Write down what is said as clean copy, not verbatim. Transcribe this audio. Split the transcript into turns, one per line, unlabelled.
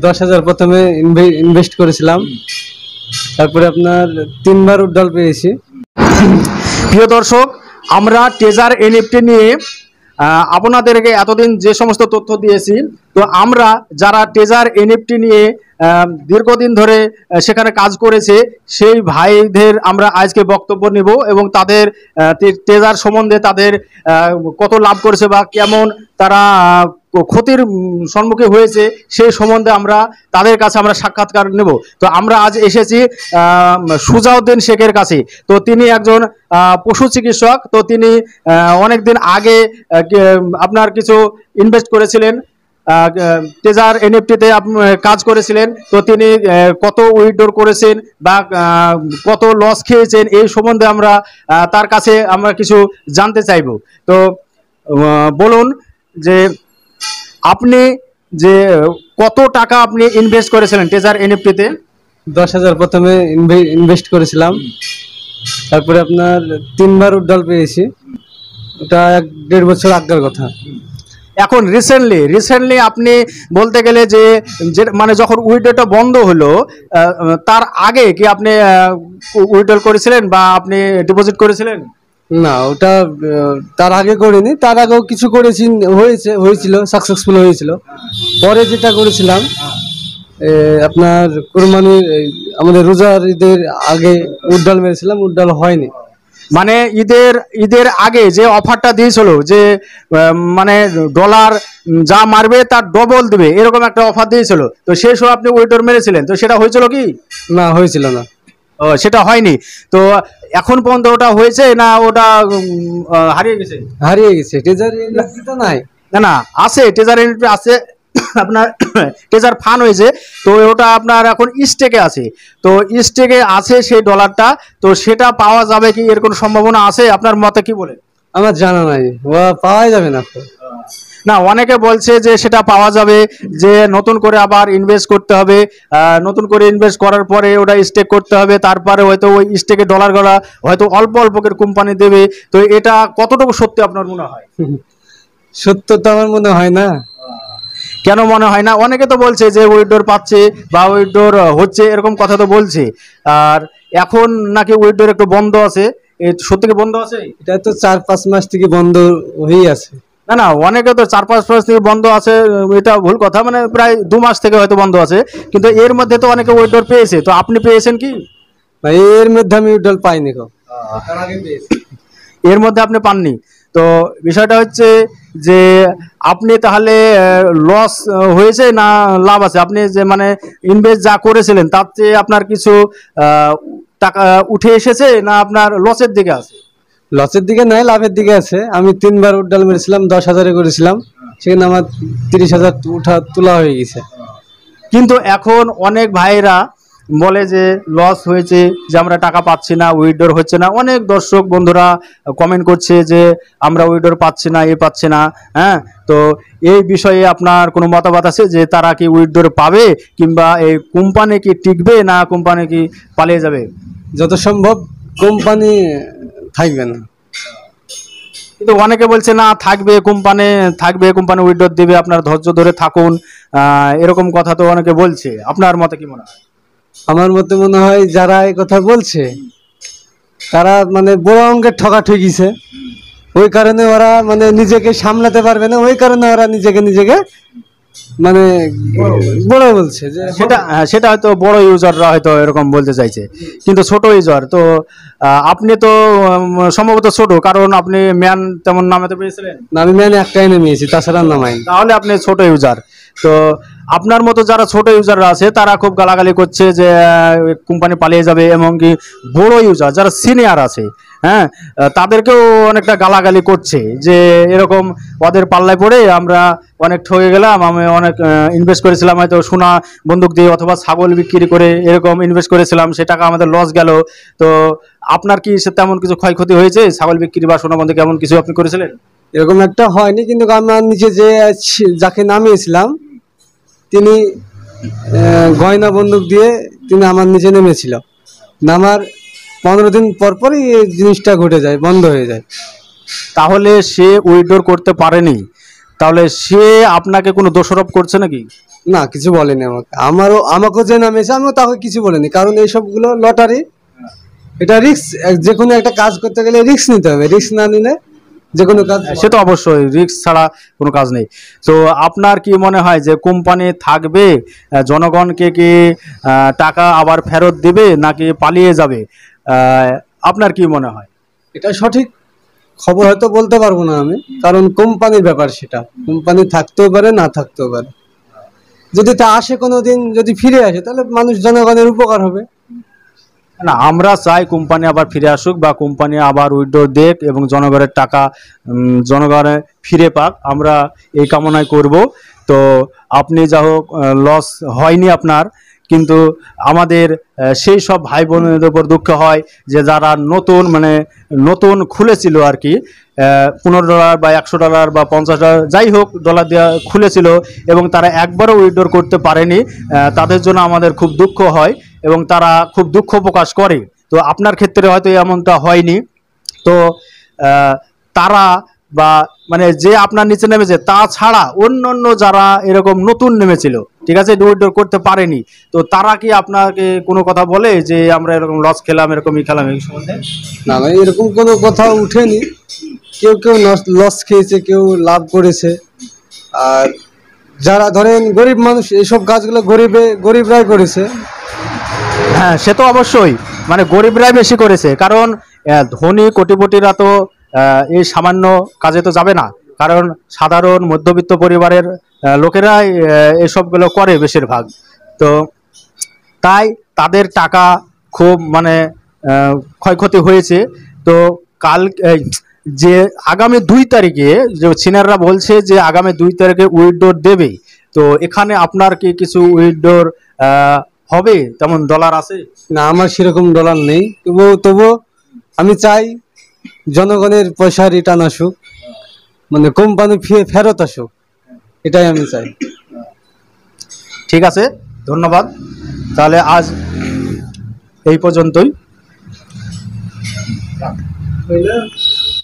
10,000 প্রথমে ইনভেস্ট করেছিলাম, তারপরে আপনার 3বার উড্ডাল পেয়েছি।
প্রিয় দর্শক, আমরা ট্রেজার এনএফটি নিয়ে আপনাদেরকে এতদিন যে সমস্ত তথ্য দিয়েছি, তো আমরা যারা ট্রেজার এনএফটি নিয়ে দীর্ঘদিন ধরে সেখানে কাজ করেছে সেই ভাইদের আমরা আজকে বক্তব্য নেব এবং তাদের ট্রেজার সম্বন্ধে তাদের কত লাভ করেছে বা কেমন তারা ক্ষতির সম্মুখীন হয়েছে সেই সম্বন্ধে আমরা তাদের কাছে আমরা সাক্ষাৎকার নেব। তো আমরা আজ এসেছি সুজাউদ্দিন শেখের কাছে। তো তিনি একজন পশু চিকিৎসক। তো তিনি অনেক দিন আগে আপনার কিছু ইনভেস্ট করেছিলেন, ট্রেজার এনএফটিতে কাজ করেছিলেন। তো তিনি কত উইথড্র করেছেন বা কত লস খেয়েছেন এই সম্বন্ধে আমরা তার কাছে আমরা কিছু জানতে চাইব। তো বলুন যে আপনি যে কত টাকা আপনি ইনভেস্ট করেছিলেন ট্রেজার এনএফটিতে?
10,000 প্রথমে ইনভেস্ট করেছিলাম, তারপরে আপনার 3বার উড্ডাল পেয়েছি। ওটা 1-1.5 বছর আগের কথা।
এখন রিসেন্টলি আপনি বলতে গেলে যে মানে যখন উইথড্রটা বন্ধ হলো তার আগে কি আপনি উইথড্র করেছিলেন বা আপনি ডিপোজিট করেছিলেন?
না, ওটা তার আগে করিনি, তার আগেও কিছু হয়েছিল, সাকসেসফুল হয়েছিল। পরে যেটা করেছিলাম আপনার কুরবানির আমাদের রোজার ঈদের আগে উড্ডাল মেরেছিলাম, উড্ডাল হয়নি।
মানে ঈদের আগে যে অফারটা দিয়েছিল যে মানে ডলার যা মারবে তার ডবল দেবে এরকম একটা অফার দিয়েছিল, তো সেই সময় আপনি উইথড্র মেরেছিলেন, তো সেটা হয়েছিল কি?
না, হয়েছিল না।
ও, সেটা হয়নি। তো এখন পর্যন্ত ওটা হয়েছে না ওটা হারিয়ে গেছে?
হারিয়ে গেছে। ট্রেজার এনএফটি তো নাই।
না, আছে, ট্রেজার এনএফটি আছে আপনার ট্রেজার ফান্ড হয়েছে। তো ওটা আপনার এখন স্টেকে আছে। তো স্টেকে আছে সেই ডলারটা, তো সেটা পাওয়া যাবে কি এর কোনো সম্ভাবনা আছে? আপনার মতে কি বলে?
আমার জানা নাই, পাওয়া যাবে না।
না, অনেকে বলছে যে সেটা পাওয়া যাবে, যে নতুন করে আবার ইনভেস্ট করতে হবে, নতুন করে ইনভেস্ট করার পরে ওটা স্টেক করতে হবে, তারপরে হয়তো ওই স্টেকে ডলারগুলো হয়তো অল্প অল্প করে কোম্পানি দেবে। তো এটা কতটুকু সত্যি আপনার মনে হয়?
সত্য তো আমার মনে হয় না।
কেন মনে হয় না? অনেকে তো বলছে যে উইথড্র পাচ্ছে বা উইথড্র হচ্ছে এরকম কথা তো বলছে। আর এখন নাকি উইথড্র একটু বন্ধ আছে, সত্যি কি বন্ধ আছে?
এটা তো 4-5 মাস থেকে বন্ধ হয়েই আছে।
না, অনেকে তো 4-5 মাস থেকে বন্ধ আছে, এটা ভুল কথা, মানে প্রায় 2 মাস থেকে হয়তো বন্ধ আছে, কিন্তু এর মধ্যে তো অনেকে উইথড্র পেয়েছে। তো আপনি পেয়েছেন কি?
এর মধ্যে আমি উইথড্র পাইনি।
এর মধ্যে আপনি পাননি। তো বিষয়টা হচ্ছে যে আপনি তাহলে লস হয়েছে না লাভ আছে? আপনি যে মানে ইনভেস্ট যা করেছিলেন তার চেয়ে আপনার কিছু টাকা উঠে এসেছে না আপনার লসের দিকে আছে?
লসের দিকে নয়, লাভের দিকে আছে। আমি 3বার উড্ডাল মেরেছিলাম, 10,000-এ করেছিলাম, সেখানে আমার 30,000 তোলা হয়ে গেছে।
কিন্তু এখন অনেক ভাইরা বলে যে লস হয়েছে, যে আমরা টাকা পাচ্ছি না, উইথড্র হচ্ছে না। অনেক দর্শক বন্ধুরা কমেন্ট করছে যে আমরা উইথড্র পাচ্ছি না, পাচ্ছি না। হ্যাঁ, তো এই বিষয়ে আপনার কোনো মতামত আছে যে তারা কি উইথড্র পাবে, কিংবা এই কোম্পানি কি টিকবে না কোম্পানি কি পালিয়ে যাবে?
যত সম্ভব কোম্পানি থাকবে না।
কিন্তু অনেকে বলছে না, কোম্পানি উইথড্র দেবে, আপনার ধৈর্য ধরে থাকুন, এরকম কথা তো অনেকে বলছে। আপনার মতে কি মনে হয়?
আমার মতে মনে হয় যারা এই কথা বলছে তারা মানে বড় অঙ্কের ঠকাঠকিছে। ওই কারণে ওরা মানে নিজেকে সামলাতে পারবে না, ওই কারণে ওরা নিজেকে মানে বড় বলছে। যে
সেটা হয়তো বড় ইউজাররা হয়তো এরকম বলতে চাইছে, কিন্তু ছোট ইউজার তো আপনি তো সম্ভবত ছোট, কারণ আপনি ম্যান তেমন নামাতে পেরেছিলেন
না। আমি ম্যান একটাই নামিয়েছি, তাছাড়া নামাই।
তাহলে আপনি ছোট ইউজার। তো আপনার মতো যারা ছোট ইউজাররা আছে তারা খুব গালাগালি করছে যে কোম্পানি পালিয়ে যাবে, এমনকি বড় ইউজার যারা সিনিয়র আছে, হ্যাঁ, তাদেরকেও অনেকটা গালাগালি করছে যে এরকম ওদের পাল্লায় পড়ে আমরা অনেক ঠকে গেলাম। আমি অনেক ইনভেস্ট করেছিলাম, হয়তো সোনা বন্দুক দিয়ে অথবা ছাগল বিক্রি করে এরকম ইনভেস্ট করেছিলাম, সে টাকা আমাদের লস গেল। তো আপনার কি তেমন কিছু ক্ষয়ক্ষতি হয়েছে? ছাগল বিক্রি বা সোনা বন্দুক এমন কিছু আপনি করেছিলেন?
এরকম একটা হয়নি, কিন্তু আমার নিচে যাকে নামিয়েছিলাম তিনি গয়না বন্দুক দিয়ে তিনি আমার নিচে নেমেছিল। নামার 15 দিন পরই এই জিনিসটা ঘটে যায়, বন্ধ হয়ে যায়।
তাহলে সে উইথড্র করতে পারেনি। তাহলে সে আপনাকে কোনো দোষারোপ করছে নাকি?
না, কিছু বলেনি আমাকে। আমাকেও যে নামেছে আমিও তাকে কিছু বলিনি, কারণ এইসবগুলো লটারি, এটা রিস্ক। যে কোনো একটা কাজ করতে গেলে রিস্ক নিতে হবে, রিস্ক না নিলে যে কোনো কাজ।
সে তো অবশ্যই, রিস্ক ছাড়া কোনো কাজ নেই। তো আপনার কি মনে হয় যে কোম্পানি থাকবে, জনগণকে কি টাকা আবার ফেরত দেবে নাকি পালিয়ে যাবে? আপনার কি মনে হয়?
এটা সঠিক খবর হয়তো বলতে পারবো না আমি, কারণ কোম্পানির ব্যাপার, সেটা কোম্পানি থাকতেও পারে না থাকতেও পারে। যদি তা আসে কোনোদিন, যদি ফিরে আসে, তাহলে মানুষ, জনগণের উপকার হবে।
না, আমরা চাই কোম্পানি আবার ফিরে আসুক বা কোম্পানি আবার উইথড্র দেখ এবং জনগণের টাকা জনগণে ফিরে পাক, আমরা এই কামনাই করব। তো আপনি যা হোক, লস হয়নি আপনার, কিন্তু আমাদের সেই সব ভাই বোনদের উপর দুঃখ হয় যে যারা নতুন নতুন খুলেছিল আর কি, $15 বা $100 বা $50, যাই হোক ডলার দেওয়া খুলেছিল এবং তারা একবারও উইথড্র করতে পারেনি। তাদের জন্য আমাদের খুব দুঃখ হয় এবং তারা খুব দুঃখ প্রকাশ করে। তো আপনার ক্ষেত্রে হয়তো এমনটা হয়নি। তো তারা বা যে আপনার নিচে নেমেছে তা ছাড়া অন্য যারা এরকম নতুন নেমেছিল, ঠিক আছে, উইথড্র করতে পারেনি, তো তারা কি আপনাকে কোনো কথা বলে যে আমরা এরকম লস খেলাম, এরকমই খেলাম, এই সম্বন্ধে?
না না, এরকম কোনো কথা উঠেনি। কেউ কেউ লস খেয়েছে, কেউ লাভ করেছে। আর যারা ধরেন গরিব মানুষ, এইসব কাজগুলো গরিবরাই করেছে।
হ্যাঁ, সে তো অবশ্যই, গরিবরাই বেশি করেছে, কারণ ধনী কোটিপতিরা তো এই সামান্য কাজে তো যাবে না, কারণ সাধারণ মধ্যবিত্ত পরিবারের লোকেরাই এসবগুলো করে বেশিরভাগ। তো তাই তাদের টাকা খুব ক্ষয়ক্ষতি হয়েছে। তো কাল যে আগামী 2 তারিখে যে সিনিয়ররা বলছে যে আগামী 2 তারিখে উইথড্র দেবে, তো এখানে আপনার কি কিছু উইথড্র হবে, তেমন ডলার আছে?
না, আমার সেরকম ডলার নেই। তবুও আমি চাই জনগণের পয়সা রিটার্ন আসুক, কোম্পানি ফেরত আসুক, এটাই আমি চাই।
ঠিক আছে, ধন্যবাদ। তাহলে আজ এই পর্যন্তই।